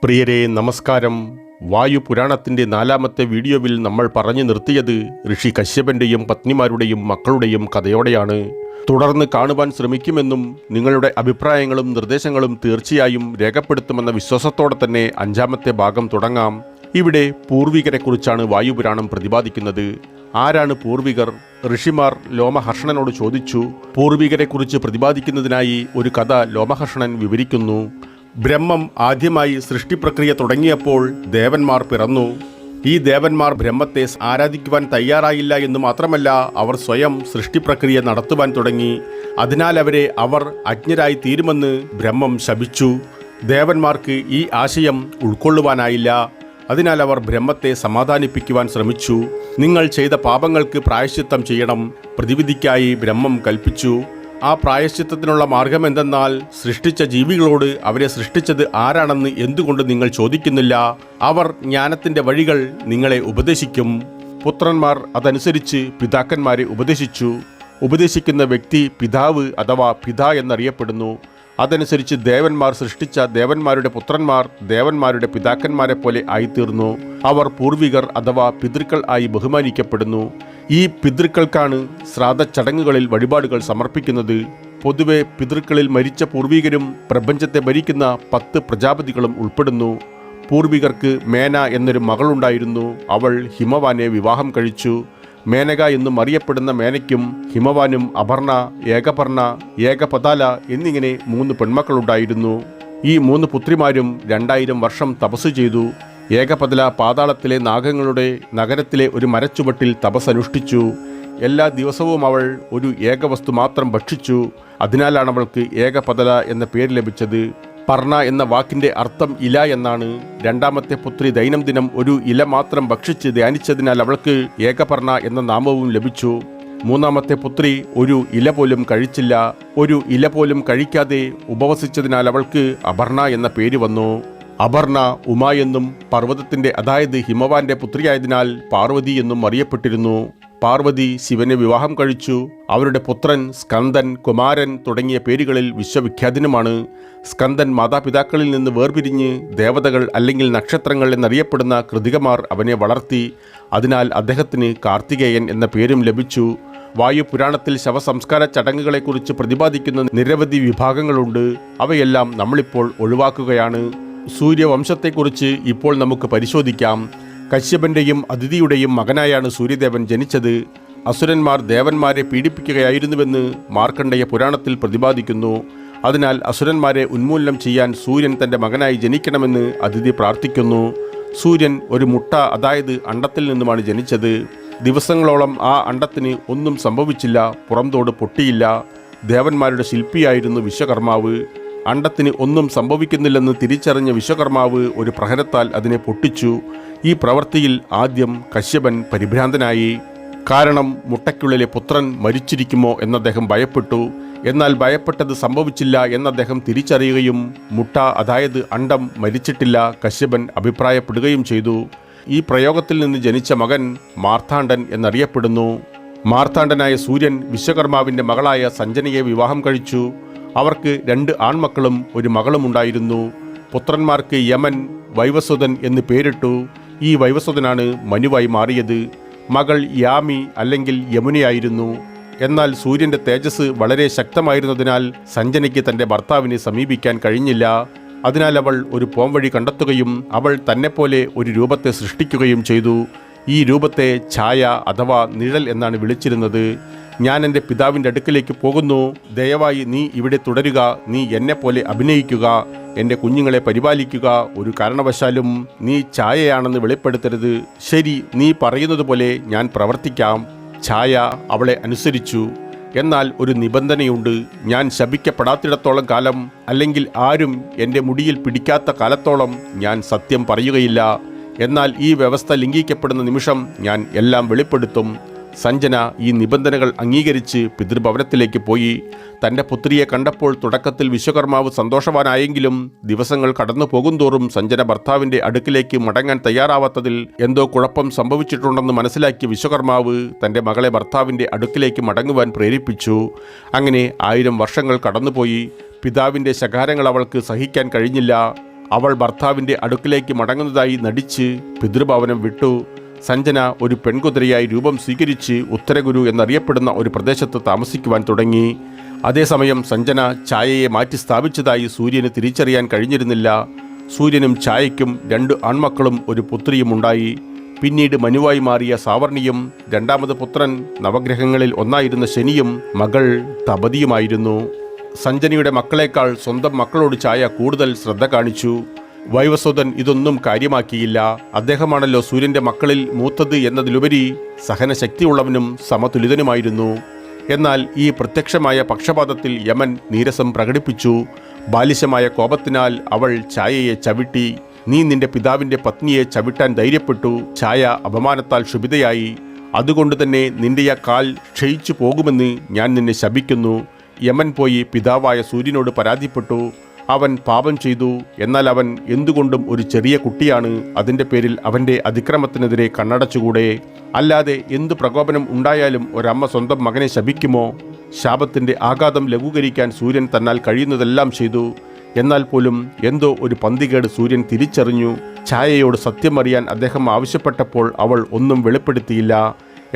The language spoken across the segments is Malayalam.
പ്രിയരെ നമസ്കാരം. വായുപുരാണത്തിൻ്റെ 4-ാമത്തെ വീഡിയോയിൽ നമ്മൾ പറഞ്ഞു നിർത്തിയത് ഋഷി കശ്യപൻ്റെയും പത്നിമാരുടെയും മക്കളുടെയും കഥയോടെയാണ്. തുടർന്ന് കാണുവാൻ ശ്രമിക്കുമെന്നും നിങ്ങളുടെ അഭിപ്രായങ്ങളും നിർദ്ദേശങ്ങളും തീർച്ചയായും രേഖപ്പെടുത്തുമെന്ന വിശ്വാസത്തോടെ തന്നെ 5-ാമത്തെ ഭാഗം തുടങ്ങാം. ഇവിടെ പൂർവികരെക്കുറിച്ചാണ് വായുപുരാണം പ്രതിപാദിക്കുന്നത്. ആരാണ് പൂർവികർ? ഋഷിമാർ ലോമഹർഷണനോട് ചോദിച്ചു. പൂർവികരെക്കുറിച്ച് പ്രതിപാദിക്കുന്നതിനായി ഒരു കഥ ലോമഹർഷണൻ വിവരിക്കുന്നു. ബ്രഹ്മം ആദ്യമായി സൃഷ്ടിപ്രക്രിയ തുടങ്ങിയപ്പോൾ ദേവന്മാർ പിറന്നു. ഈ ദേവന്മാർ ബ്രഹ്മത്തെ ആരാധിക്കുവാൻ തയ്യാറായില്ല എന്ന് മാത്രമല്ല, അവർ സ്വയം സൃഷ്ടിപ്രക്രിയ നടത്തുവാൻ തുടങ്ങി. അതിനാൽ അവർ അജ്ഞരായി തീരുമെന്ന് ബ്രഹ്മം ശപിച്ചു. ദേവന്മാർക്ക് ഈ ആശയം ഉൾക്കൊള്ളുവാനായില്ല. അതിനാൽ അവർ ബ്രഹ്മത്തെ സമാധാനിപ്പിക്കുവാൻ ശ്രമിച്ചു. നിങ്ങൾ ചെയ്ത പാപങ്ങൾക്ക് പ്രായശ്ചിത്തം ചെയ്യണം. പ്രതിവിധിക്കായി ബ്രഹ്മം കൽപ്പിച്ചു. ആ പ്രായശ്ചിത്തത്തിനുള്ള മാർഗം എന്തെന്നാൽ, സൃഷ്ടിച്ച ജീവികളോട് അവരെ സൃഷ്ടിച്ചത് ആരാണെന്ന് എന്തുകൊണ്ട് നിങ്ങൾ ചോദിക്കുന്നില്ല? അവർ ജ്ഞാനത്തിൻ്റെ വഴികൾ നിങ്ങളെ ഉപദേശിക്കും. പുത്രന്മാർ അതനുസരിച്ച് പിതാക്കന്മാരെ ഉപദേശിച്ചു. ഉപദേശിക്കുന്ന വ്യക്തി പിതാവ് അഥവാ പിതാ എന്നറിയപ്പെടുന്നു. അതനുസരിച്ച് ദേവന്മാർ സൃഷ്ടിച്ച ദേവന്മാരുടെ പുത്രന്മാർ ദേവന്മാരുടെ പിതാക്കന്മാരെ പോലെ ആയിത്തീർന്നു. അവർ പൂർവികർ അഥവാ പിതൃക്കൾ ആയി ബഹുമാനിക്കപ്പെടുന്നു. ഈ പിതൃക്കൾക്കാണ് ശ്രാദ്ധച്ചടങ്ങുകളിൽ വഴിപാടുകൾ സമർപ്പിക്കുന്നത്. പൊതുവെ പിതൃക്കളിൽ മരിച്ച പൂർവികരും പ്രപഞ്ചത്തെ ഭരിക്കുന്ന 10 പ്രജാപതികളും ഉൾപ്പെടുന്നു. പൂർവികർക്ക് മേന എന്നൊരു മകളുണ്ടായിരുന്നു. അവൾ ഹിമവാനെ വിവാഹം കഴിച്ചു. മേനക എന്നും അറിയപ്പെടുന്ന മേനയ്ക്കും ഹിമവാനും അപർണ, ഏകപർണ, ഏകപതാല എന്നിങ്ങനെ 3 പെൺമക്കളുണ്ടായിരുന്നു. ഈ 3 പുത്രിമാരും 2000 വർഷം തപസ് ചെയ്തു. ഏകപതല പാതാളത്തിലെ നാഗങ്ങളുടെ നഗരത്തിലെ ഒരു മരച്ചുവട്ടിൽ തപസ്സനുഷ്ഠിച്ചു. എല്ലാ ദിവസവും അവൾ ഒരു ഏകവസ്തു മാത്രം ഭക്ഷിച്ചു. അതിനാലാണ് അവൾക്ക് ഏകപതല എന്ന പേര് ലഭിച്ചത്. പർണ എന്ന വാക്കിൻ്റെ അർത്ഥം ഇല എന്നാണ്. 2-ാമത്തെ പുത്രി ദൈനംദിനം ഒരു ഇല മാത്രം ഭക്ഷിച്ച് ധ്യാനിച്ചതിനാൽ അവൾക്ക് ഏകപർണ എന്ന നാമവും ലഭിച്ചു. 3-ാമത്തെ പുത്രി ഒരു ഇല പോലും കഴിച്ചില്ല. ഒരു ഇല പോലും കഴിക്കാതെ ഉപവസിച്ചതിനാൽ അവൾക്ക് അപർണ എന്ന പേര് വന്നു. അപർണ ഉമ എന്നും പർവ്വതത്തിൻ്റെ അതായത് ഹിമവാന്റെ പുത്രിയായതിനാൽ പാർവതി എന്നും അറിയപ്പെട്ടിരുന്നു. പാർവതി ശിവനെ വിവാഹം കഴിച്ചു. അവരുടെ പുത്രൻ സ്കന്ദൻ, കുമാരൻ തുടങ്ങിയ പേരുകളിൽ വിശ്വവിഖ്യാതനുമാണ്. സ്കന്ദൻ മാതാപിതാക്കളിൽ നിന്ന് വേർപിരിഞ്ഞ് ദേവതകൾ അല്ലെങ്കിൽ നക്ഷത്രങ്ങൾ എന്നറിയപ്പെടുന്ന കൃതികമാർ അവനെ വളർത്തി. അതിനാൽ അദ്ദേഹത്തിന് കാർത്തികേയൻ എന്ന പേരും ലഭിച്ചു. വായുപുരാണത്തിൽ ശവസംസ്കാര ചടങ്ങുകളെക്കുറിച്ച് പ്രതിപാദിക്കുന്ന നിരവധി വിഭാഗങ്ങളുണ്ട്. അവയെല്ലാം നമ്മളിപ്പോൾ ഒഴിവാക്കുകയാണ്. സൂര്യവംശത്തെക്കുറിച്ച് ഇപ്പോൾ നമുക്ക് പരിശോധിക്കാം. കശ്യപൻ്റെയും അദിതിയുടെയും മകനായാണ് സൂര്യദേവൻ ജനിച്ചത്. അസുരന്മാർ ദേവന്മാരെ പീഡിപ്പിക്കുകയായിരുന്നുവെന്ന് മാർക്കണ്ഡേയ പുരാണത്തിൽ പ്രതിപാദിക്കുന്നു. അതിനാൽ അസുരന്മാരെ ഉന്മൂലനം ചെയ്യാൻ സൂര്യൻ തൻ്റെ മകനായി ജനിക്കണമെന്ന് അദിതി പ്രാർത്ഥിക്കുന്നു. സൂര്യൻ ഒരു മുട്ട അതായത് അണ്ടത്തിൽ നിന്നുമാണ് ജനിച്ചത്. ദിവസങ്ങളോളം ആ അണ്ടത്തിന് ഒന്നും സംഭവിച്ചില്ല. പുറംതോട് പൊട്ടിയില്ല. ദേവന്മാരുടെ ശില്പിയായിരുന്നു വിശ്വകർമാവ്. അണ്ടത്തിന് ഒന്നും സംഭവിക്കുന്നില്ലെന്ന് തിരിച്ചറിഞ്ഞ വിശ്വകർമാവ് ഒരു പ്രഹരത്താൽ അതിനെ പൊട്ടിച്ചു. ഈ പ്രവൃത്തിയിൽ ആദ്യം കശ്യപൻ പരിഭ്രാന്തനായി. കാരണം മുട്ടയ്ക്കുള്ളിലെ പുത്രൻ മരിച്ചിരിക്കുമോ എന്നദ്ദേഹം ഭയപ്പെട്ടു. എന്നാൽ ഭയപ്പെട്ടത് സംഭവിച്ചില്ല എന്നദ്ദേഹം തിരിച്ചറിയുകയും മുട്ട അതായത് അണ്ടം മരിച്ചിട്ടില്ല കശ്യപൻ അഭിപ്രായപ്പെടുകയും ചെയ്തു. ഈ പ്രയോഗത്തിൽ നിന്ന് ജനിച്ച മകൻ മാർത്താണ്ഡൻ എന്നറിയപ്പെടുന്നു. മാർത്താണ്ഡനായ സൂര്യൻ വിശ്വകർമാവിൻ്റെ മകളായ സഞ്ജനയെ വിവാഹം കഴിച്ചു. അവർക്ക് 2 ആൺമക്കളും ഒരു മകളും ഉണ്ടായിരുന്നു. പുത്രന്മാർക്ക് യമൻ, വൈവസ്വതൻ എന്ന് പേരിട്ടു. ഈ വൈവസ്വതനാണ് മനുവായി മാറിയത്. മകൾ യാമി അല്ലെങ്കിൽ യമുനയായിരുന്നു. എന്നാൽ സൂര്യൻ്റെ തേജസ് വളരെ ശക്തമായിരുന്നതിനാൽ സഞ്ജനയ്ക്ക് തൻ്റെ ഭർത്താവിനെ സമീപിക്കാൻ കഴിഞ്ഞില്ല. അതിനാൽ അവൾ ഒരു പോംവഴി കണ്ടെത്തുകയും അവൾ തന്നെപ്പോലെ ഒരു രൂപത്തെ സൃഷ്ടിക്കുകയും ചെയ്തു. ഈ രൂപത്തെ ഛായ അഥവാ നിഴൽ എന്നാണ് വിളിച്ചിരുന്നത്. ഞാൻ എൻ്റെ പിതാവിൻ്റെ അടുക്കിലേക്ക് പോകുന്നു. ദയവായി നീ ഇവിടെ തുടരുക. നീ എന്നെപ്പോലെ അഭിനയിക്കുക. എൻ്റെ കുഞ്ഞുങ്ങളെ പരിപാലിക്കുക. ഒരു കാരണവശാലും നീ ഛായയാണെന്ന് വെളിപ്പെടുത്തരുത്. ശരി, നീ പറയുന്നത് പോലെ ഞാൻ പ്രവർത്തിക്കാം. ഛായ അവളെ അനുസരിച്ചു. എന്നാൽ ഒരു നിബന്ധനയുണ്ട്. ഞാൻ ശപിക്കപ്പെടാത്തിടത്തോളം കാലം അല്ലെങ്കിൽ ആരും എൻ്റെ മുടിയിൽ പിടിക്കാത്ത കാലത്തോളം ഞാൻ സത്യം പറയുകയില്ല. എന്നാൽ ഈ വ്യവസ്ഥ ലംഘിക്കപ്പെടുന്ന നിമിഷം ഞാൻ എല്ലാം വെളിപ്പെടുത്തും. സഞ്ജന ഈ നിബന്ധനകൾ അംഗീകരിച്ച് പിതൃഭവനത്തിലേക്ക് പോയി. തൻ്റെ പുത്രിയെ കണ്ടപ്പോൾ തുടക്കത്തിൽ വിശ്വകർമാവ് സന്തോഷവാനായെങ്കിലും ദിവസങ്ങൾ കടന്നു പോകുന്തോറും സഞ്ജന ഭർത്താവിൻ്റെ അടുക്കിലേക്ക് മടങ്ങാൻ തയ്യാറാവാത്തതിൽ എന്തോ കുഴപ്പം സംഭവിച്ചിട്ടുണ്ടെന്ന് മനസ്സിലാക്കിയ വിശ്വകർമാവ് തൻ്റെ മകളെ ഭർത്താവിൻ്റെ അടുക്കിലേക്ക് മടങ്ങുവാൻ പ്രേരിപ്പിച്ചു. അങ്ങനെ 1000 വർഷങ്ങൾ കടന്നുപോയി. പിതാവിൻ്റെ ശകാരങ്ങൾ അവൾക്ക് സഹിക്കാൻ കഴിഞ്ഞില്ല. അവൾ ഭർത്താവിൻ്റെ അടുക്കിലേക്ക് മടങ്ങുന്നതായി നടിച്ച് പിതൃഭവനം വിട്ടു. സഞ്ജന ഒരു പെൺകുതിരയായി രൂപം സ്വീകരിച്ച് ഉത്തരഗുരു എന്നറിയപ്പെടുന്ന ഒരു പ്രദേശത്ത് താമസിക്കുവാൻ തുടങ്ങി. അതേസമയം സഞ്ജന ഛായയെ മാറ്റി സ്ഥാപിച്ചതായി സൂര്യന് തിരിച്ചറിയാൻ കഴിഞ്ഞിരുന്നില്ല. സൂര്യനും ഛായയ്ക്കും 2 ആൺമക്കളും ഒരു പുത്രിയും ഉണ്ടായി. പിന്നീട് മനുവായി മാറിയ സാവർണിയും രണ്ടാമത് പുത്രൻ നവഗ്രഹങ്ങളിൽ ഒന്നായിരുന്ന ശനിയും മകൾ തപതിയുമായിരുന്നു. സഞ്ജനയുടെ മക്കളെക്കാൾ സ്വന്തം മക്കളോട് ഛായ കൂടുതൽ ശ്രദ്ധ കാണിച്ചു. വൈവസ്വതൻ ഇതൊന്നും കാര്യമാക്കിയില്ല. അദ്ദേഹമാണല്ലോ സൂര്യൻ്റെ മക്കളിൽ മൂത്തത് എന്നതിലുപരി സഹനശക്തിയുള്ളവനും സമതുലിതനുമായിരുന്നു. എന്നാൽ ഈ പ്രത്യക്ഷമായ പക്ഷപാതത്തിൽ യമൻ നീരസം പ്രകടിപ്പിച്ചു. ബാലിശമായ കോപത്തിനാൽ അവൾ ഛായയെ ചവിട്ടി. നീ നിന്റെ പിതാവിൻ്റെ പത്നിയെ ചവിട്ടാൻ ധൈര്യപ്പെട്ടു. ഛായ അപമാനത്താൽ ക്ഷുഭിതയായി. അതുകൊണ്ട് തന്നെ നിന്റെ ആ കാൽ ക്ഷയിച്ചു പോകുമെന്ന് ഞാൻ നിന്നെ ശപിക്കുന്നു. യമൻ പോയി പിതാവായ സൂര്യനോട് പരാതിപ്പെട്ടു. അവൻ പാപം ചെയ്തു. എന്നാൽ അവൻ എന്തുകൊണ്ടും ഒരു ചെറിയ കുട്ടിയാണ്. അതിൻ്റെ പേരിൽ അവൻ്റെ അതിക്രമത്തിനെതിരെ കണ്ണടച്ചുകൂടെ? അല്ലാതെ എന്ത് പ്രകോപനം ഉണ്ടായാലും ഒരമ്മ സ്വന്തം മകനെ ശപിക്കുമോ? ശാപത്തിൻ്റെ ആഘാതം ലഘൂകരിക്കാൻ സൂര്യൻ തന്നാൽ കഴിയുന്നതെല്ലാം ചെയ്തു. എന്നാൽ പോലും എന്തോ ഒരു പന്തികേട് സൂര്യൻ തിരിച്ചറിഞ്ഞു. ഛായയോട് സത്യം അറിയാൻ അദ്ദേഹം ആവശ്യപ്പെട്ടപ്പോൾ അവൾ ഒന്നും വെളിപ്പെടുത്തിയില്ല.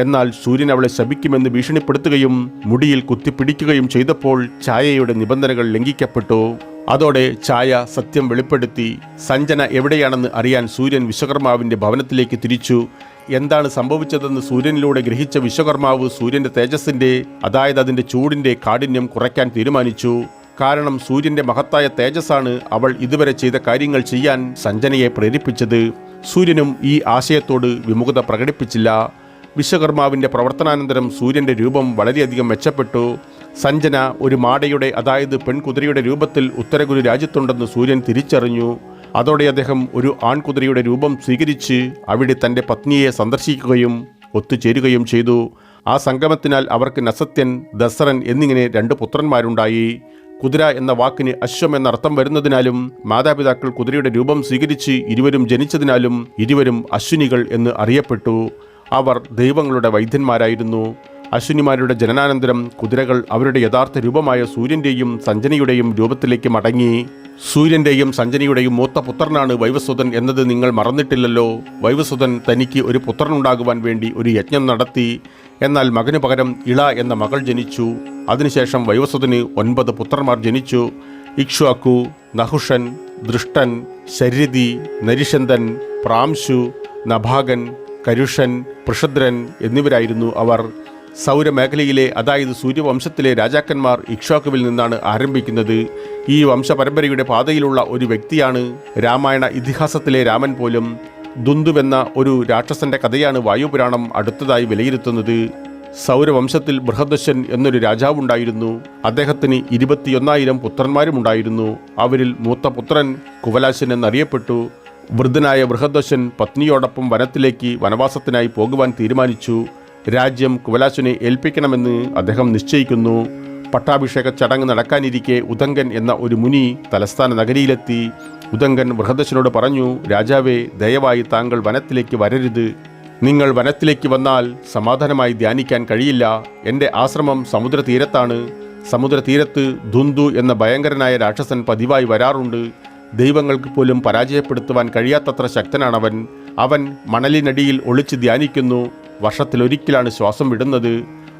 എന്നാൽ സൂര്യൻ അവളെ ശപിക്കുമെന്ന് ഭീഷണിപ്പെടുത്തുകയും മുടിയിൽ കുത്തിപ്പിടിക്കുകയും ചെയ്തപ്പോൾ ഛായയുടെ നിബന്ധനകൾ ലംഘിക്കപ്പെട്ടു. അതോടെ ഛായ സത്യം വെളിപ്പെടുത്തി. സഞ്ജന എവിടെയാണെന്ന് അറിയാൻ സൂര്യൻ വിശ്വകർമാവിൻ്റെ ഭവനത്തിലേക്ക് തിരിച്ചു. എന്താണ് സംഭവിച്ചതെന്ന് സൂര്യനിലൂടെ ഗ്രഹിച്ച വിശ്വകർമാവ് സൂര്യൻ്റെ തേജസ്സിൻ്റെ, അതായത് അതിൻ്റെ ചൂടിൻ്റെ കാഠിന്യം കുറയ്ക്കാൻ തീരുമാനിച്ചു. കാരണം സൂര്യൻ്റെ മഹത്തായ തേജസ്സാണ് അവൾ ഇതുവരെ ചെയ്ത കാര്യങ്ങൾ ചെയ്യാൻ സഞ്ജനയെ പ്രേരിപ്പിച്ചത്. സൂര്യനും ഈ ആശയത്തോട് വിമുഖത പ്രകടിപ്പിച്ചില്ല. വിശ്വകർമാവിൻ്റെ പ്രവർത്തനാനന്തരം സൂര്യൻ്റെ രൂപം വളരെയധികം മെച്ചപ്പെട്ടു. സഞ്ജന ഒരു മാടയുടെ, അതായത് പെൺകുതിരയുടെ രൂപത്തിൽ ഉത്തരഗുരു രാജ്യത്തുണ്ടെന്ന് സൂര്യൻ തിരിച്ചറിഞ്ഞു. അതോടെ അദ്ദേഹം ഒരു ആൺകുതിരയുടെ രൂപം സ്വീകരിച്ച് അവിടെ തൻ്റെ പത്നിയെ സന്ദർശിക്കുകയും ഒത്തുചേരുകയും ചെയ്തു. ആ സംഗമത്തിനാൽ അവർക്ക് നസത്യൻ, ദസറൻ എന്നിങ്ങനെ 2 പുത്രന്മാരുണ്ടായി. കുതിര എന്ന വാക്കിന് അശ്വം എന്നർത്ഥം വരുന്നതിനാലും മാതാപിതാക്കൾ കുതിരയുടെ രൂപം സ്വീകരിച്ച് ഇരുവരും ജനിച്ചതിനാലും ഇരുവരും അശ്വിനികൾ എന്ന് അറിയപ്പെട്ടു. അവർ ദൈവങ്ങളുടെ വൈദ്യന്മാരായിരുന്നു. അശ്വിനിമാരുടെ ജനനാനന്തരം കുതിരകൾ അവരുടെ യഥാർത്ഥ രൂപമായ സൂര്യൻ്റെയും സഞ്ജനയുടെയും രൂപത്തിലേക്ക് മടങ്ങി. സൂര്യൻ്റെയും സഞ്ജനയുടെയും മൂത്ത പുത്രനാണ് വൈവസ്വതൻ എന്നത് നിങ്ങൾ മറന്നിട്ടില്ലല്ലോ. വൈവസ്വതൻ തനിക്ക് ഒരു പുത്രനുണ്ടാകുവാൻ വേണ്ടി ഒരു യജ്ഞം നടത്തി. എന്നാൽ മകനു പകരം ഇള എന്ന മകൾ ജനിച്ചു. അതിനുശേഷം വൈവസ്വതന് 9 പുത്രന്മാർ ജനിച്ചു. ഇക്ഷ്വാക്കു, നഹുഷൻ, ദൃഷ്ടൻ, ശര്യതി, നരിഷന്തൻ, പ്രാംശു, നഭാഗൻ, കരുഷൻ, പൃഷദ്രൻ എന്നിവരായിരുന്നു അവർ. സൗരമേഖലയിലെ, അതായത് സൂര്യവംശത്തിലെ രാജാക്കന്മാർ ഇക്ഷ്വാക്കുവിൽ നിന്നാണ് ആരംഭിക്കുന്നത്. ഈ വംശപരമ്പരയുടെ പാതയിലുള്ള ഒരു വ്യക്തിയാണ് രാമായണ ഇതിഹാസത്തിലെ രാമൻ പോലും. ദുന്ദുവെന്ന ഒരു രാക്ഷസന്റെ കഥയാണ് വായുപുരാണം അടുത്തതായി വിലയിരുത്തുന്നത്. സൗരവംശത്തിൽ ബൃഹദശൻ എന്നൊരു രാജാവുണ്ടായിരുന്നു. അദ്ദേഹത്തിന് 21,000 പുത്രന്മാരുമുണ്ടായിരുന്നു. അവരിൽ മൂത്ത പുത്രൻ കുവലാശൻ എന്നറിയപ്പെട്ടു. വൃദ്ധനായ ബൃഹദശൻ പത്നിയോടൊപ്പം വനത്തിലേക്ക് വനവാസത്തിനായി പോകുവാൻ തീരുമാനിച്ചു. രാജ്യം കുവലാശനെ ഏൽപ്പിക്കണമെന്ന് അദ്ദേഹം നിശ്ചയിക്കുന്നു. പട്ടാഭിഷേക ചടങ്ങ് നടക്കാനിരിക്കെ ഉദങ്കൻ എന്ന ഒരു മുനി തലസ്ഥാന നഗരിയിലെത്തി. ഉദങ്കൻ ബൃഹദശനോട് പറഞ്ഞു, രാജാവേ, ദയവായി താങ്കൾ വനത്തിലേക്ക് വരരുത്. നിങ്ങൾ വനത്തിലേക്ക് വന്നാൽ സമാധാനമായി ധ്യാനിക്കാൻ കഴിയില്ല. എൻ്റെ ആശ്രമം സമുദ്രതീരത്താണ്. സമുദ്രതീരത്ത് ധുന്ദു എന്ന ഭയങ്കരനായ രാക്ഷസൻ പതിവായി വരാറുണ്ട്. ദൈവങ്ങൾക്ക് പോലും പരാജയപ്പെടുത്തുവാൻ കഴിയാത്തത്ര ശക്തനാണവൻ. അവൻ മണലിനടിയിൽ ഒളിച്ച് ധ്യാനിക്കുന്നു. വർഷത്തിലൊരിക്കലാണ് ശ്വാസം വിടുന്നത്.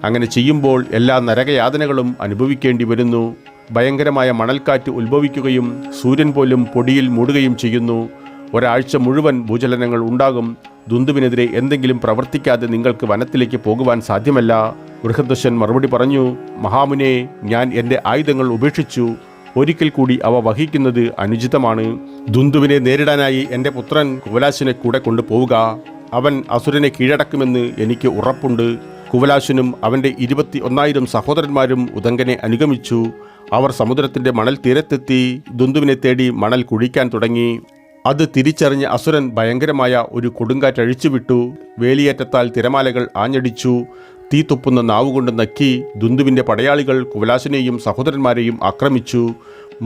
അങ്ങനെ ചെയ്യുമ്പോൾ എല്ലാ നരകയാതനകളും അനുഭവിക്കേണ്ടി വരുന്നു. ഭയങ്കരമായ മണൽക്കാറ്റ് ഉത്ഭവിക്കുകയും സൂര്യൻ പോലും പൊടിയിൽ മൂടുകയും ചെയ്യുന്നു. ഒരാഴ്ച മുഴുവൻ ഭൂചലനങ്ങൾ ഉണ്ടാകും. ദുന്ദുവിനെതിരെ എന്തെങ്കിലും പ്രവർത്തിക്കാതെ നിങ്ങൾക്ക് വനത്തിലേക്ക് പോകുവാൻ സാധ്യമല്ല. ബൃഹദശൻ മറുപടി പറഞ്ഞു, മഹാമുനെ, ഞാൻ എൻ്റെ ആയുധങ്ങൾ ഉപേക്ഷിച്ചു. ഒരിക്കൽ കൂടി അവ വഹിക്കുന്നത് അനുചിതമാണ്. ദുന്ദുവിനെ നേരിടാനായി എൻ്റെ പുത്രൻ കുവലാശനെ കൂടെ കൊണ്ടുപോവുക. അവൻ അസുരനെ കീഴടക്കുമെന്ന് എനിക്ക് ഉറപ്പുണ്ട്. കുവലാശനും അവൻ്റെ 21,000 സഹോദരന്മാരും ഉദങ്കനെ അനുഗമിച്ചു. അവർ സമുദ്രത്തിൻ്റെ മണൽ തീരത്തെത്തി ദുന്ദുവിനെ തേടി മണൽ കുഴിക്കാൻ തുടങ്ങി. അത് തിരിച്ചറിഞ്ഞ അസുരൻ ഭയങ്കരമായ ഒരു കൊടുങ്കാറ്റഴിച്ചുവിട്ടു. വേലിയേറ്റത്താൽ തിരമാലകൾ ആഞ്ഞടിച്ചു. തീ തുപ്പുന്ന നാവുകൊണ്ട് നക്കി ദുന്ദുവിൻ്റെ പടയാളികൾ കുവലാശനെയും സഹോദരന്മാരെയും ആക്രമിച്ചു.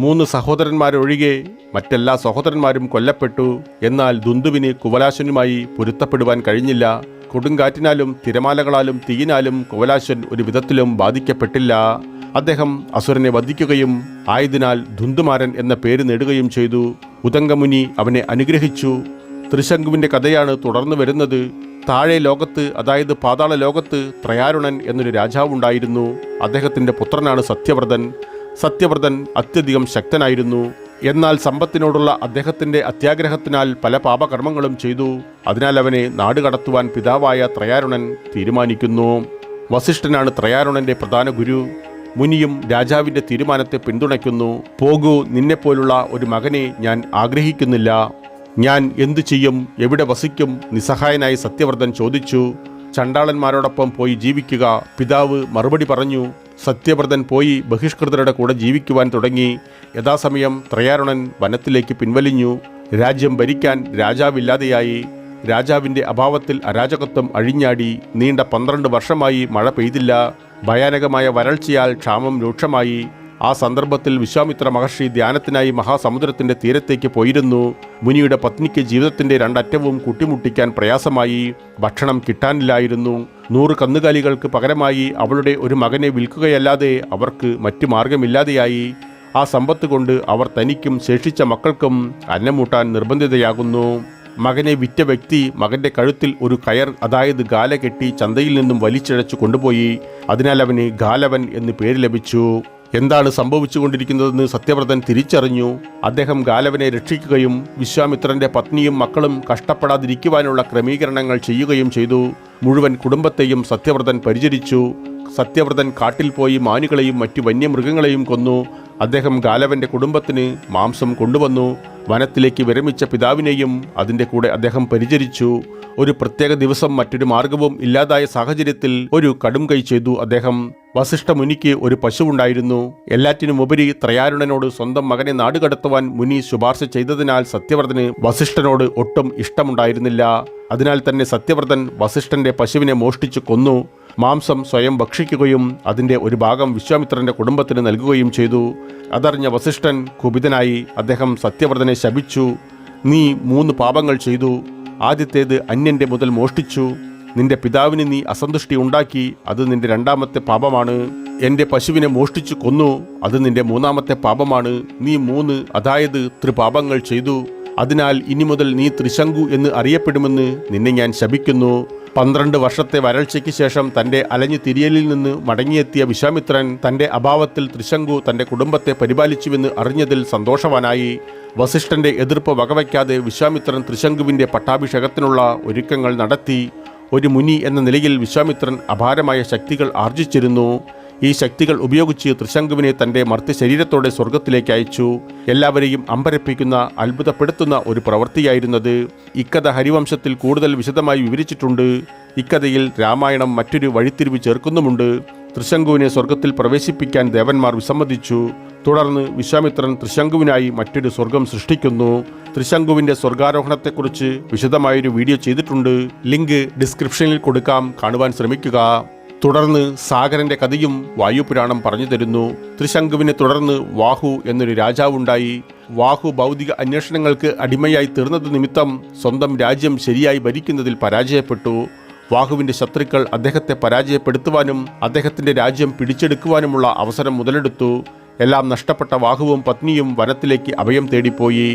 3 സഹോദരന്മാരൊഴികെ മറ്റെല്ലാ സഹോദരന്മാരും കൊല്ലപ്പെട്ടു. എന്നാൽ ദുന്ദുവിന് കുവലാശനുമായി പൊരുത്തപ്പെടുവാൻ കഴിഞ്ഞില്ല. കൊടുങ്കാറ്റിനാലും തിരമാലകളാലും തീയിനാലും കുവലാശ്വൻ ഒരു വിധത്തിലും ബാധിക്കപ്പെട്ടില്ല. അദ്ദേഹം അസുരനെ വധിക്കുകയും ആയതിനാൽ ധുന്തുമാരൻ എന്ന പേര് നേടുകയും ചെയ്തു. ഉദംഗമുനി അവനെ അനുഗ്രഹിച്ചു. ത്രിശങ്കുവിൻ്റെ കഥയാണ് തുടർന്ന് വരുന്നത്. താഴെ ലോകത്ത്, അതായത് പാതാള ലോകത്ത് ത്രയാരുണൻ എന്നൊരു രാജാവുണ്ടായിരുന്നു. അദ്ദേഹത്തിൻ്റെ പുത്രനാണ് സത്യവ്രതൻ. സത്യവ്രതൻ അത്യധികം ശക്തനായിരുന്നു. എന്നാൽ സമ്പത്തിനോടുള്ള അദ്ദേഹത്തിൻ്റെ അത്യാഗ്രഹത്തിനാൽ പല പാപകർമ്മങ്ങളും ചെയ്തു. അതിനാൽ അവനെ നാടുകടത്തുവാൻ പിതാവായ ത്രയാരുണൻ തീരുമാനിക്കുന്നു. വസിഷ്ഠനാണ് ത്രയാരുണൻ്റെ പ്രധാന ഗുരു. മുനിയും രാജാവിൻ്റെ തീരുമാനത്തെ പിന്തുണയ്ക്കുന്നു. പോകൂ, നിന്നെപ്പോലുള്ള ഒരു മകനെ ഞാൻ ആഗ്രഹിക്കുന്നില്ല. ഞാൻ എന്തു ചെയ്യും, എവിടെ വസിക്കും? നിസ്സഹായനായി സത്യവ്രതൻ ചോദിച്ചു. ചണ്ടാളന്മാരോടൊപ്പം പോയി ജീവിക്കുക, പിതാവ് മറുപടി പറഞ്ഞു. സത്യവ്രതൻ പോയി ബഹിഷ്കൃതരുടെ കൂടെ ജീവിക്കുവാൻ തുടങ്ങി. യഥാസമയം ത്രയാരുണൻ വനത്തിലേക്ക് പിൻവലിഞ്ഞു. രാജ്യം ഭരിക്കാൻ രാജാവില്ലാതെയായി. രാജാവിൻ്റെ അഭാവത്തിൽ അരാജകത്വം അഴിഞ്ഞാടി. നീണ്ട 12 വർഷമായി മഴ പെയ്തില്ല. ഭയാനകമായ വരൾച്ചയാൽ ക്ഷാമം രൂക്ഷമായി. ആ സന്ദർഭത്തിൽ വിശ്വാമിത്ര മഹർഷി ധ്യാനത്തിനായി മഹാസമുദ്രത്തിൻ്റെ തീരത്തേക്ക് പോയിരുന്നു. മുനിയുടെ പത്നിക്ക് ജീവിതത്തിൻ്റെ രണ്ടറ്റവും കൂട്ടിമുട്ടിക്കാൻ പ്രയാസമായി. ഭക്ഷണം കിട്ടാനില്ലായിരുന്നു. 100 കന്നുകാലികൾക്ക് പകരമായി അവളുടെ ഒരു മകനെ വിൽക്കുകയല്ലാതെ അവർക്ക് മറ്റു മാർഗമില്ലാതെയായി. ആ സമ്പത്ത് കൊണ്ട് അവർ തനിക്കും ശേഷിച്ച മക്കൾക്കും അന്നമൂട്ടാൻ നിർബന്ധിതയാകുന്നു. മകനെ വിറ്റ വ്യക്തി മകൻ്റെ കഴുത്തിൽ ഒരു കയർ, അതായത് ഗാല കെട്ടി ചന്തയിൽ നിന്നും വലിച്ചിഴച്ചു കൊണ്ടുപോയി. അതിനാൽ അവന് ഗാലവൻ എന്ന് പേര് ലഭിച്ചു. എന്താണ് സംഭവിച്ചുകൊണ്ടിരിക്കുന്നതെന്ന് സത്യവ്രതൻ തിരിച്ചറിഞ്ഞു. അദ്ദേഹം ഗാലവനെ രക്ഷിക്കുകയും വിശ്വാമിത്രൻ്റെ പത്നിയും മക്കളും കഷ്ടപ്പെടാതിരിക്കുവാനുള്ള ക്രമീകരണങ്ങൾ ചെയ്യുകയും ചെയ്തു. മുഴുവൻ കുടുംബത്തെയും സത്യവ്രതൻ പരിചരിച്ചു. സത്യവ്രതൻ കാട്ടിൽ പോയി മാനുകളെയും മറ്റു വന്യമൃഗങ്ങളെയും കൊന്നു. അദ്ദേഹം ഗാലവൻ്റെ കുടുംബത്തിന് മാംസം കൊണ്ടുവന്നു. വനത്തിലേക്ക് വിരമിച്ച പിതാവിനെയും അതിൻ്റെ കൂടെ അദ്ദേഹം പരിചരിച്ചു. ഒരു പ്രത്യേക ദിവസം മറ്റൊരു മാർഗവും ഇല്ലാതായ സാഹചര്യത്തിൽ ഒരു കടും കൈ ചെയ്തു അദ്ദേഹം. വസിഷ്ഠ മുനിക്ക് ഒരു പശുവുണ്ടായിരുന്നു. എല്ലാറ്റിനുമുപരി ത്രയാരുണനോട് സ്വന്തം മകനെ നാടുകടത്തുവാൻ മുനി ശുപാർശ ചെയ്തതിനാൽ സത്യവ്രതന് വസിഷ്ഠനോട് ഒട്ടും ഇഷ്ടമുണ്ടായിരുന്നില്ല. അതിനാൽ തന്നെ സത്യവ്രതൻ വസിഷ്ഠന്റെ പശുവിനെ മോഷ്ടിച്ചു കൊന്നു. മാംസം സ്വയം ഭക്ഷിക്കുകയും അതിൻ്റെ ഒരു ഭാഗം വിശ്വാമിത്രന്റെ കുടുംബത്തിന് നൽകുകയും ചെയ്തു. അതറിഞ്ഞ വസിഷ്ഠൻ കുപിതനായി. അദ്ദേഹം സത്യവ്രതനെ ശപിച്ചു. നീ 3 പാപങ്ങൾ ചെയ്തു. ആദ്യത്തേത് അന്യന്റെ മുതൽ മോഷ്ടിച്ചു. നിന്റെ പിതാവിന് നീ അസന്തുഷ്ടി ഉണ്ടാക്കി. അത് നിന്റെ 2ാമത്തെ പാപമാണ്. എൻ്റെ പശുവിനെ മോഷ്ടിച്ചു കൊന്നു. അത് നിന്റെ 3ാമത്തെ പാപമാണ്. നീ 3, അതായത് ത്രിപാപങ്ങൾ ചെയ്തു. അതിനാൽ ഇനി മുതൽ നീ ത്രിശങ്കു എന്ന് അറിയപ്പെടുമെന്ന് നിന്നെ ഞാൻ ശപിക്കുന്നു. 12 വർഷത്തെ വരൾച്ചയ്ക്ക് ശേഷം തൻ്റെ അലഞ്ഞു തിരിയലിൽ നിന്ന് മടങ്ങിയെത്തിയ വിശ്വാമിത്രൻ തൻ്റെ അഭാവത്തിൽ ത്രിശങ്കു തൻ്റെ കുടുംബത്തെ പരിപാലിച്ചുവെന്ന് അറിഞ്ഞതിൽ സന്തോഷവാനായി. വസിഷ്ഠന്റെ എതിർപ്പ് വകവയ്ക്കാതെ വിശ്വാമിത്രൻ ത്രിശങ്കുവിൻ്റെ പട്ടാഭിഷേകത്തിനുള്ള ഒരുക്കങ്ങൾ നടത്തി. ഒരു മുനി എന്ന നിലയിൽ വിശ്വാമിത്രൻ അപാരമായ ശക്തികൾ ആർജിച്ചിരുന്നു. ഈ ശക്തികൾ ഉപയോഗിച്ച് ത്രിശങ്കുവിനെ തൻ്റെ മർത്യശരീരത്തോടെ സ്വർഗത്തിലേക്ക് അയച്ചു. എല്ലാവരെയും അമ്പരപ്പിക്കുന്ന, അത്ഭുതപ്പെടുത്തുന്ന ഒരു പ്രവൃത്തിയായിരുന്നത്. ഇക്കഥ ഹരിവംശത്തിൽ കൂടുതൽ വിശദമായി വിവരിച്ചിട്ടുണ്ട്. ഇക്കഥയിൽ രാമായണം മറ്റൊരു വഴിത്തിരിവ് ചേർക്കുന്നുമുണ്ട്. ത്രിശങ്കുവിനെ സ്വർഗത്തിൽ പ്രവേശിപ്പിക്കാൻ ദേവന്മാർ വിസമ്മതിച്ചു. തുടർന്ന് വിശ്വാമിത്രൻ ത്രിശങ്കുവിനായി മറ്റൊരു സ്വർഗം സൃഷ്ടിക്കുന്നു. ത്രിശങ്കുവിൻ്റെ സ്വർഗാരോഹണത്തെക്കുറിച്ച് വിശദമായൊരു വീഡിയോ ചെയ്തിട്ടുണ്ട്. ലിങ്ക് ഡിസ്ക്രിപ്ഷനിൽ കൊടുക്കാം, കാണുവാൻ ശ്രമിക്കുക. തുടർന്ന് സാഗരന്റെ കഥയും വായുപുരാണം പറഞ്ഞു തരുന്നു. ത്രിശങ്കുവിനെ തുടർന്ന് വാഹു എന്നൊരു രാജാവുണ്ടായി. വാഹു ഭൗതിക അന്വേഷണങ്ങൾക്ക് അടിമയായി തീർന്നത് നിമിത്തം സ്വന്തം രാജ്യം ശരിയായി ഭരിക്കുന്നതിൽ പരാജയപ്പെട്ടു. വാഹുവിൻ്റെ ശത്രുക്കൾ അദ്ദേഹത്തെ പരാജയപ്പെടുത്തുവാനും അദ്ദേഹത്തിൻ്റെ രാജ്യം പിടിച്ചെടുക്കുവാനുമുള്ള അവസരം മുതലെടുത്തു. എല്ലാം നഷ്ടപ്പെട്ട വാഹുവും പത്നിയും വനത്തിലേക്ക് അഭയം തേടിപ്പോയി.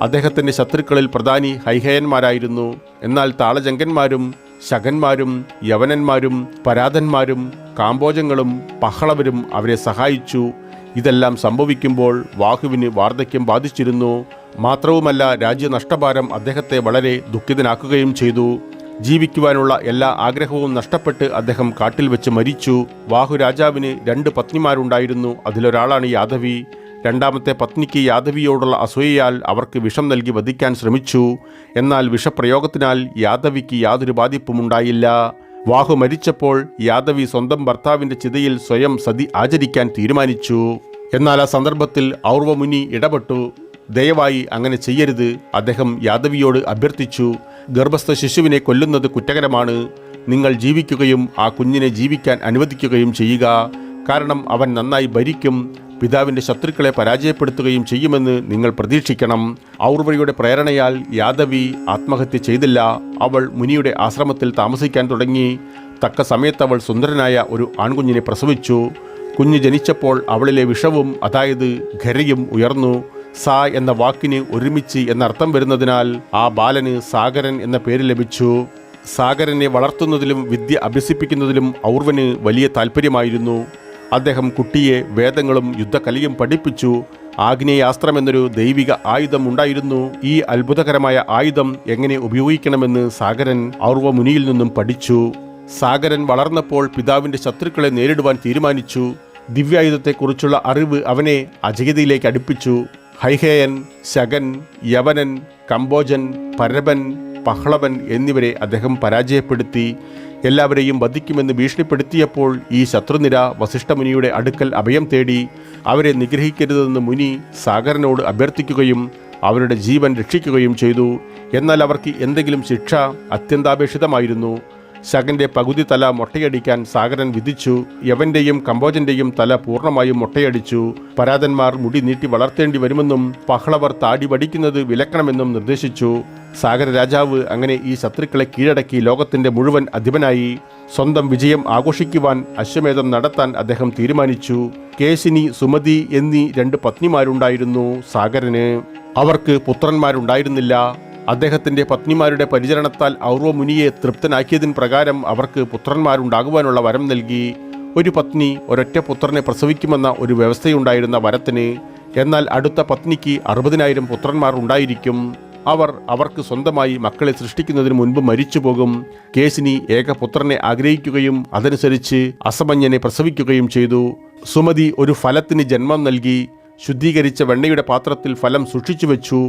അദ്ദേഹത്തിൻ്റെ ശത്രുക്കളിൽ പ്രധാനി ഹൈഹയന്മാരായിരുന്നു. എന്നാൽ താളജങ്കന്മാരും ശകന്മാരും യവനന്മാരും പരാതന്മാരും കാമ്പോജങ്ങളും പഹളവരും അവരെ സഹായിച്ചു. ഇതെല്ലാം സംഭവിക്കുമ്പോൾ വാഹുവിന് വാർദ്ധക്യം ബാധിച്ചിരുന്നു. മാത്രവുമല്ല, രാജ്യനഷ്ടഭാരം അദ്ദേഹത്തെ വളരെ ദുഃഖിതനാക്കുകയും ചെയ്തു. ജീവിക്കുവാനുള്ള എല്ലാ ആഗ്രഹവും നഷ്ടപ്പെട്ട് അദ്ദേഹം കാട്ടിൽ വെച്ച് മരിച്ചു. വാഹു രാജാവിന് 2 പത്നിമാരുണ്ടായിരുന്നു. അതിലൊരാളാണ് യാദവി. 2ാമത്തെ പത്നിക്ക് യാദവിയോടുള്ള അസൂയയാൽ അവർക്ക് വിഷം നൽകി വധിക്കാൻ ശ്രമിച്ചു. എന്നാൽ വിഷപ്രയോഗത്തിനാൽ യാദവിക്ക് യാതൊരു ബാധിപ്പുമുണ്ടായില്ല. വാഹു മരിച്ചപ്പോൾ യാദവി സ്വന്തം ഭർത്താവിൻ്റെ ചിതയിൽ സ്വയം സതി ആചരിക്കാൻ തീരുമാനിച്ചു. എന്നാൽ ആ സന്ദർഭത്തിൽ ഔർവമുനി ഇടപെട്ടു. ദയവായി അങ്ങനെ ചെയ്യരുത്. അദ്ദേഹം യാദവിയോട് അഭ്യർത്ഥിച്ചു. ഗർഭസ്ഥ ശിശുവിനെ കൊല്ലുന്നത് കുറ്റകരമാണ്. നിങ്ങൾ ജീവിക്കുകയും ആ കുഞ്ഞിനെ ജീവിക്കാൻ അനുവദിക്കുകയും ചെയ്യുക. കാരണം അവൻ നന്നായി ഭരിക്കും. പിതാവിൻ്റെ ശത്രുക്കളെ പരാജയപ്പെടുത്തുകയും ചെയ്യുമെന്ന് നിങ്ങൾ പ്രതീക്ഷിക്കണം. ഔർവയുടെ പ്രേരണയാൽ യാദവി ആത്മഹത്യ ചെയ്തില്ല. അവൾ മുനിയുടെ ആശ്രമത്തിൽ താമസിക്കാൻ തുടങ്ങി. തക്ക സമയത്ത് അവൾ സുന്ദരനായ ഒരു ആൺകുഞ്ഞിനെ പ്രസവിച്ചു. കുഞ്ഞ് ജനിച്ചപ്പോൾ അവളിലെ വിഷവും, അതായത് ഖരയും ഉയർന്നു. സ എന്ന വാക്കിന് ഒരുമിച്ച് എന്നർത്ഥം വരുന്നതിനാൽ ആ ബാലന് സാഗരൻ എന്ന പേര് ലഭിച്ചു. സാഗരനെ വളർത്തുന്നതിലും വിദ്യ അഭ്യസിപ്പിക്കുന്നതിലും ഔർവന് വലിയ താല്പര്യമായിരുന്നു. അദ്ദേഹം കുട്ടിയെ വേദങ്ങളും യുദ്ധകലയും പഠിപ്പിച്ചു. ആഗ്നേയാസ്ത്രം എന്നൊരു ദൈവിക ആയുധം ഉണ്ടായിരുന്നു. ഈ അത്ഭുതകരമായ ആയുധം എങ്ങനെ ഉപയോഗിക്കണമെന്ന് സാഗരൻ ഔർവ മുനിയിൽ നിന്നും പഠിച്ചു. സാഗരൻ വളർന്നപ്പോൾ പിതാവിൻ്റെ ശത്രുക്കളെ നേരിടുവാൻ തീരുമാനിച്ചു. ദിവ്യായുധത്തെക്കുറിച്ചുള്ള അറിവ് അവനെ അജഗതിയിലേക്ക് അടുപ്പിച്ചു. ഹൈഹേയൻ, ശകൻ, യവനൻ, കംബോജൻ, പരബൻ, പഹ്ളവൻ എന്നിവരെ അദ്ദേഹം പരാജയപ്പെടുത്തി. എല്ലാവരെയും വധിക്കുമെന്ന് ഭീഷണിപ്പെടുത്തിയപ്പോൾ ഈ ശത്രുനിര വസിഷ്ഠമുനിയുടെ അടുക്കൽ അഭയം തേടി. അവരെ നിഗ്രഹിക്കരുതെന്ന് മുനി സാഗരനോട് അഭ്യർത്ഥിക്കുകയും അവരുടെ ജീവൻ രക്ഷിക്കുകയും ചെയ്തു. എന്നാൽ അവർക്ക് എന്തെങ്കിലും ശിക്ഷ അത്യന്താപേക്ഷിതമായിരുന്നു. ശകന്റെ പകുതി തല മൊട്ടയടിക്കാൻ സാഗരൻ വിധിച്ചു. യവന്റെയും കംബോജന്റെയും തല പൂർണ്ണമായും മൊട്ടയടിച്ചു. പരാതന്മാർ മുടി നീട്ടി വളർത്തേണ്ടി വരുമെന്നും പഹ്ളവർ താടി വടിക്കുന്നത് വിലക്കണമെന്നും നിർദ്ദേശിച്ചു. സാഗര രാജാവ് അങ്ങനെ ഈ ശത്രുക്കളെ കീഴടക്കി ലോകത്തിന്റെ മുഴുവൻ അധിപനായി. സ്വന്തം വിജയം ആഘോഷിക്കുവാൻ അശ്വമേധം നടത്താൻ അദ്ദേഹം തീരുമാനിച്ചു. കേശിനി, സുമതി എന്നീ 2 പത്നിമാരുണ്ടായിരുന്നു സാഗരന്. അവർക്ക് പുത്രന്മാരുണ്ടായിരുന്നില്ല. അദ്ദേഹത്തിൻ്റെ പത്നിമാരുടെ പരിചരണത്താൽ ഔർവ മുനിയെ തൃപ്തനാക്കിയതിന് പ്രകാരം അവർക്ക് പുത്രന്മാരുണ്ടാകുവാനുള്ള വരം നൽകി. ഒരു പത്നി ഒരൊറ്റ പുത്രനെ പ്രസവിക്കുമെന്ന ഒരു വ്യവസ്ഥയുണ്ടായിരുന്ന വരത്തിന്. എന്നാൽ അടുത്ത പത്നിക്ക് 60,000 പുത്രന്മാർ ഉണ്ടായിരിക്കും. അവർക്ക് സ്വന്തമായി മക്കളെ സൃഷ്ടിക്കുന്നതിന് മുൻപ് മരിച്ചു പോകും. കേശിനി ഏകപുത്രനെ ആഗ്രഹിക്കുകയും അതനുസരിച്ച് അസമഞ്ജനെ പ്രസവിക്കുകയും ചെയ്തു. സുമതി ഒരു ഫലത്തിന് ജന്മം നൽകി. ശുദ്ധീകരിച്ച വെണ്ണയുടെ പാത്രത്തിൽ ഫലം സൂക്ഷിച്ചു വെച്ചു.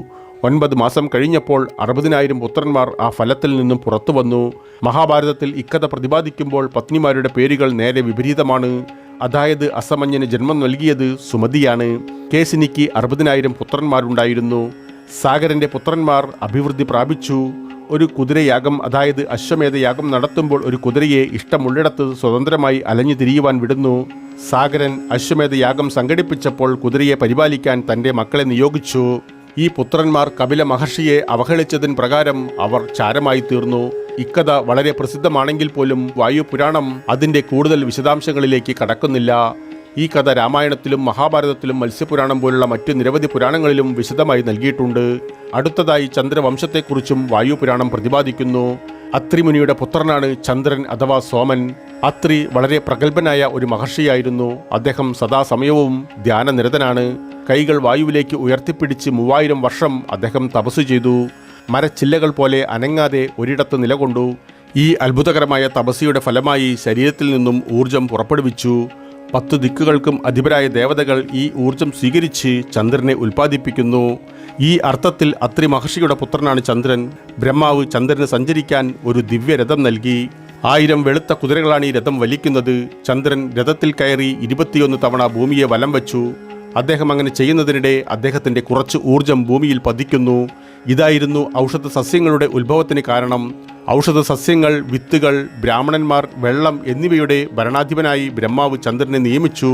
9 മാസം കഴിഞ്ഞപ്പോൾ 60,000 പുത്രന്മാർ ആ ഫലത്തിൽ നിന്നും പുറത്തു വന്നു. മഹാഭാരതത്തിൽ ഇക്കഥ പ്രതിപാദിക്കുമ്പോൾ പത്നിമാരുടെ പേരുകൾ നേരെ വിപരീതമാണ്. അതായത് അസമഞ്ജന് ജന്മം നൽകിയത് സുമതിയാണ്. കേശിനിക്ക് 60,000 പുത്രന്മാരുണ്ടായിരുന്നു. സാഗരന്റെ പുത്രന്മാർ അഭിവൃദ്ധി പ്രാപിച്ചു. ഒരു കുതിരയാഗം, അതായത് അശ്വമേധയാഗം നടത്തുമ്പോൾ ഒരു കുതിരയെ ഇഷ്ടമുള്ളിടത്ത് സ്വതന്ത്രമായി അലഞ്ഞു തിരിയുവാൻ വിടുന്നു. സാഗരൻ അശ്വമേധയാഗം സംഘടിപ്പിച്ചപ്പോൾ കുതിരയെ പരിപാലിക്കാൻ തൻ്റെ മക്കളെ നിയോഗിച്ചു. ഈ പുത്രന്മാർ കപില മഹർഷിയെ അവഹേളിച്ചതിന് പ്രകാരം അവർ ചാരമായി തീർന്നു. ഇക്കഥ വളരെ പ്രസിദ്ധമാണെങ്കിൽ പോലും വായുപുരാണം അതിൻ്റെ കൂടുതൽ വിശദാംശങ്ങളിലേക്ക് കടക്കുന്നില്ല. ഈ കഥ രാമായണത്തിലും മഹാഭാരതത്തിലും മത്സ്യപുരാണം പോലുള്ള മറ്റ് നിരവധി പുരാണങ്ങളിലും വിശദമായി നൽകിയിട്ടുണ്ട്. അടുത്തതായി ചന്ദ്രവംശത്തെക്കുറിച്ചും വായുപുരാണം പ്രതിപാദിക്കുന്നു. അത്രി മുനിയുടെ പുത്രനാണ് ചന്ദ്രൻ അഥവാ സോമൻ. അത്രി വളരെ പ്രഗത്ഭനായ ഒരു മഹർഷിയായിരുന്നു. അദ്ദേഹം സദാസമയവും ധ്യാനനിരതനാണ്. കൈകൾ വായുവിലേക്ക് ഉയർത്തിപ്പിടിച്ച് 3000 വർഷം അദ്ദേഹം തപസ് ചെയ്തു. മരച്ചില്ലകൾ പോലെ അനങ്ങാതെ ഒരിടത്ത് നിലകൊണ്ടു. ഈ അത്ഭുതകരമായ തപസ്യയുടെ ഫലമായി ശരീരത്തിൽ നിന്നും ഊർജം പുറപ്പെടുവിച്ചു. 10 ദിക്കുകൾക്കും അധിപരായ ദേവതകൾ ഈ ഊർജം സ്വീകരിച്ച് ചന്ദ്രനെ ഉൽപ്പാദിപ്പിക്കുന്നു. ഈ അർത്ഥത്തിൽ അത്രി മഹർഷിയുടെ പുത്രനാണ് ചന്ദ്രൻ. ബ്രഹ്മാവ് ചന്ദ്രന് സഞ്ചരിക്കാൻ ഒരു ദിവ്യരഥം നൽകി. 1000 വെളുത്ത കുതിരകളാണ് ഈ രഥം വലിക്കുന്നത്. ചന്ദ്രൻ രഥത്തിൽ കയറി 21 തവണ ഭൂമിയെ വലം വച്ചു. അദ്ദേഹം അങ്ങനെ ചെയ്യുന്നതിനിടെ അദ്ദേഹത്തിൻ്റെ കുറച്ച് ഊർജം ഭൂമിയിൽ പതിക്കുന്നു. ഇതായിരുന്നു ഔഷധ സസ്യങ്ങളുടെ ഉത്ഭവത്തിന് കാരണം. ഔഷധ സസ്യങ്ങൾ, വിത്തുകൾ, ബ്രാഹ്മണന്മാർ, വെള്ളം എന്നിവയുടെ ഭരണാധിപനായി ബ്രഹ്മാവ് ചന്ദ്രനെ നിയമിച്ചു.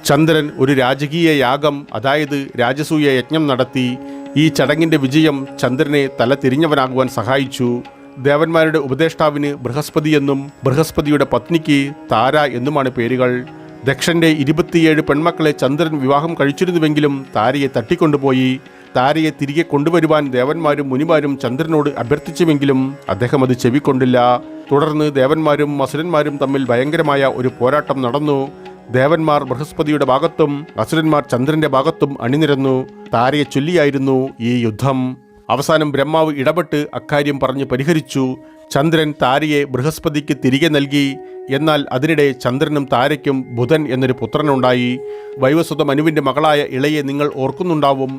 ചന്ദ്രൻ ഒരു രാജകീയ യാഗം, അതായത് രാജസൂയ യജ്ഞം നടത്തി. ഈ ചടങ്ങിൻ്റെ വിജയം ചന്ദ്രനെ തല തിരിഞ്ഞവനാകുവാൻ സഹായിച്ചു. ദേവന്മാരുടെ ഉപദേഷ്ടാവിന് ബൃഹസ്പതി എന്നും ബൃഹസ്പതിയുടെ പത്നിക്ക് താര എന്നുമാണ് പേരുകൾ. ദക്ഷന്റെ 27 പെൺമക്കളെ ചന്ദ്രൻ വിവാഹം കഴിച്ചിരുന്നുവെങ്കിലും താരയെ തട്ടിക്കൊണ്ടുപോയി. താരയെ തിരികെ കൊണ്ടുവരുവാൻ ദേവന്മാരും മുനിമാരും ചന്ദ്രനോട് അഭ്യർത്ഥിച്ചുവെങ്കിലും അദ്ദേഹം അത് ചെവിക്കൊണ്ടില്ല. തുടർന്ന് ദേവന്മാരും അസുരന്മാരും തമ്മിൽ ഭയങ്കരമായ ഒരു പോരാട്ടം നടന്നു. ദേവന്മാർ ബൃഹസ്പതിയുടെ ഭാഗത്തും അസുരന്മാർ ചന്ദ്രന്റെ ഭാഗത്തും അണിനിരന്നു. താരയെ ചൊല്ലിയായിരുന്നു ഈ യുദ്ധം. അവസാനം ബ്രഹ്മാവ് ഇടപെട്ട് അക്കാര്യം പറഞ്ഞ് പരിഹരിച്ചു. ചന്ദ്രൻ താരയെ ബൃഹസ്പതിക്ക് തിരികെ നൽകി. എന്നാൽ അതിനിടെ ചന്ദ്രനും താരയ്ക്കും ബുധൻ എന്നൊരു പുത്രനുണ്ടായി. വൈവസ്വത മനുവിൻ്റെ മകളായ ഇളയെ നിങ്ങൾ ഓർക്കുന്നുണ്ടാവും.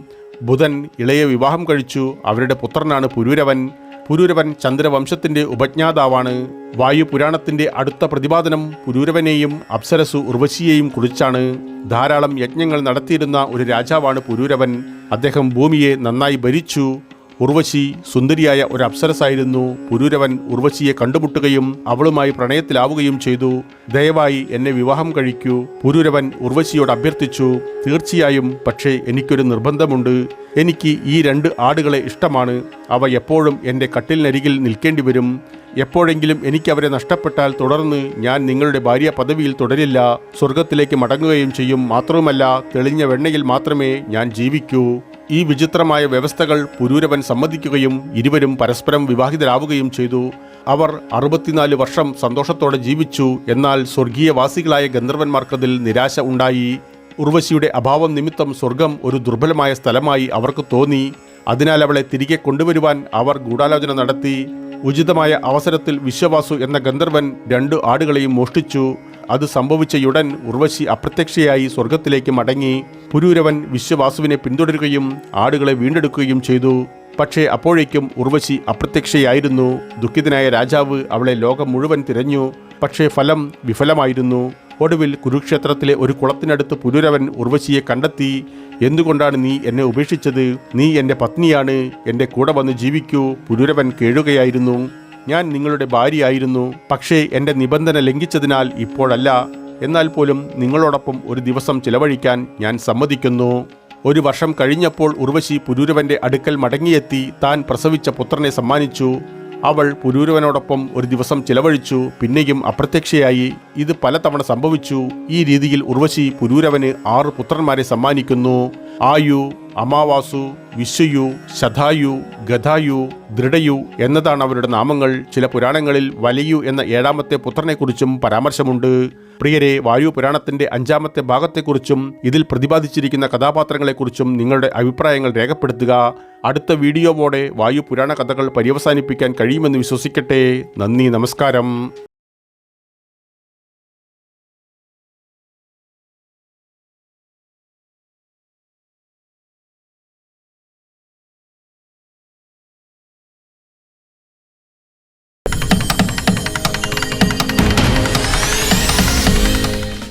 ബുധൻ ഇളയെ വിവാഹം കഴിച്ചു. അവരുടെ പുത്രനാണ് പുരൂരവൻ. പുരൂരവൻ ചന്ദ്രവംശത്തിൻ്റെ ഉപജ്ഞാതാവാണ്. വായുപുരാണത്തിൻ്റെ അടുത്ത പ്രതിപാദനം പുരൂരവനെയും അപ്സരസു ഉർവശിയെയും കുറിച്ചാണ്. ധാരാളം യജ്ഞങ്ങൾ നടത്തിയിരുന്ന ഒരു രാജാവാണ് പുരൂരവൻ. അദ്ദേഹം ഭൂമിയെ നന്നായി ഭരിച്ചു. ഉർവശി സുന്ദരിയായ ഒരു അപ്സരസായിരുന്നു. പുരൂരവൻ ഉർവശിയെ കണ്ടുമുട്ടുകയും അവളുമായി പ്രണയത്തിലാവുകയും ചെയ്തു. ദയവായി എന്നെ വിവാഹം കഴിക്കൂ, പുരൂരവൻ ഉർവശിയോട് അഭ്യർത്ഥിച്ചു. തീർച്ചയായും, പക്ഷേ എനിക്കൊരു നിർബന്ധമുണ്ട്. എനിക്ക് ഈ 2 ആടുകളെ ഇഷ്ടമാണ്. അവ എപ്പോഴും എൻ്റെ കട്ടിലിനരികിൽ നിൽക്കേണ്ടി വരും. എപ്പോഴെങ്കിലും എനിക്കവരെ നഷ്ടപ്പെട്ടാൽ തുടർന്ന് ഞാൻ നിങ്ങളുടെ ഭാര്യ പദവിയിൽ തുടരില്ല, സ്വർഗത്തിലേക്ക് മടങ്ങുകയും ചെയ്യും. മാത്രവുമല്ല, തെളിഞ്ഞ വെണ്ണയിൽ മാത്രമേ ഞാൻ ജീവിക്കൂ. ഈ വിചിത്രമായ വ്യവസ്ഥകൾ പുരൂരവൻ സമ്മതിക്കുകയും ഇരുവരും പരസ്പരം വിവാഹിതരാവുകയും ചെയ്തു. അവർ 64 വർഷം സന്തോഷത്തോടെ ജീവിച്ചു. എന്നാൽ സ്വർഗീയവാസികളായ ഗന്ധർവന്മാർക്കതിൽ നിരാശ ഉണ്ടായി. ഉർവശിയുടെ അഭാവം നിമിത്തം സ്വർഗം ഒരു ദുർബലമായ സ്ഥലമായി അവർക്ക് തോന്നി. അതിനാൽ അവളെ തിരികെ കൊണ്ടുവരുവാൻ അവർ ഗൂഢാലോചന നടത്തി. ഉചിതമായ അവസരത്തിൽ വിശ്വവാസു എന്ന ഗന്ധർവൻ 2 ആടുകളെയും മോഷ്ടിച്ചു. അത് സംഭവിച്ചയുടൻ ഉർവശി അപ്രത്യക്ഷയായി സ്വർഗത്തിലേക്ക് മടങ്ങി. പുരൂരവൻ വിശ്വവാസുവിനെ പിന്തുടരുകയും ആടുകളെ വീണ്ടെടുക്കുകയും ചെയ്തു. പക്ഷേ അപ്പോഴേക്കും ഉർവശി അപ്രത്യക്ഷയായിരുന്നു. ദുഃഖിതനായ രാജാവ് അവളെ ലോകം മുഴുവൻ തിരഞ്ഞു. പക്ഷേ ഫലം വിഫലമായിരുന്നു. ഒടുവിൽ കുരുക്ഷേത്രത്തിലെ ഒരു കുളത്തിനടുത്ത് പുരൂരവൻ ഉർവശിയെ കണ്ടെത്തി. എന്തുകൊണ്ടാണ് നീ എന്നെ ഉപേക്ഷിച്ചത്? നീ എൻ്റെ പത്നിയാണ്, എൻ്റെ കൂടെ വന്ന് ജീവിക്കൂ. പുരൂരവൻ കേഴുകയായിരുന്നു. ഞാൻ നിങ്ങളുടെ ഭാര്യയായിരുന്നു. പക്ഷേ എൻ്റെ നിബന്ധന ലംഘിച്ചതിനാൽ ഇപ്പോഴല്ല. എന്നാൽ പോലും നിങ്ങളോടൊപ്പം ഒരു ദിവസം ചിലവഴിക്കാൻ ഞാൻ സമ്മതിക്കുന്നു. 1 വർഷം കഴിഞ്ഞപ്പോൾ ഉർവശി പുരൂരവൻ്റെ അടുക്കൽ മടങ്ങിയെത്തി. താൻ പ്രസവിച്ച പുത്രനെ സമ്മാനിച്ചു. അവൾ പുരൂരവനോടൊപ്പം ഒരു ദിവസം ചിലവഴിച്ചു. പിന്നെയും അപ്രത്യക്ഷയായി. ഇത് പലതവണ സംഭവിച്ചു. ഈ രീതിയിൽ ഉർവശി പുരൂരവന് 6 പുത്രന്മാരെ സമ്മാനിക്കുന്നു. ആയു, അമാവാസു, വിശ്വയു, ശതായു, ഗതായു, ദൃഢയു എന്നതാണ് അവരുടെ നാമങ്ങൾ. ചില പുരാണങ്ങളിൽ വലയു എന്ന 7ാമത്തെ പുത്രനെക്കുറിച്ചും പരാമർശമുണ്ട്. പ്രിയരെ, വായു പുരാണത്തിന്റെ 5ാമത്തെ ഭാഗത്തെക്കുറിച്ചും ഇതിൽ പ്രതിപാദിച്ചിരിക്കുന്ന കഥാപാത്രങ്ങളെക്കുറിച്ചും നിങ്ങളുടെ അഭിപ്രായങ്ങൾ രേഖപ്പെടുത്തുക. അടുത്ത വീഡിയോവോടെ വായു പുരാണ കഥകൾ പര്യവസാനിപ്പിക്കാൻ കഴിയുമെന്ന് വിശ്വസിക്കട്ടെ. നന്ദി, നമസ്കാരം.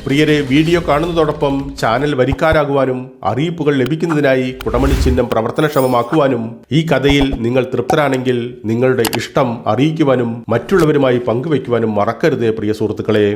പ്രിയരെ, വീഡിയോ കാണുന്നതോടൊപ്പം ചാനൽ വരിക്കാരാകുവാനും അറിയിപ്പുകൾ ലഭിക്കുന്നതിനായി കുടമണി ചിഹ്നം പ്രവർത്തനക്ഷമമാക്കുവാനും ഈ കഥയിൽ നിങ്ങൾ തൃപ്തരാണെങ്കിൽ നിങ്ങളുടെ ഇഷ്ടം അറിയിക്കുവാനും മറ്റുള്ളവരുമായി പങ്കുവയ്ക്കുവാനും മറക്കരുതേ പ്രിയ സുഹൃത്തുക്കളെ.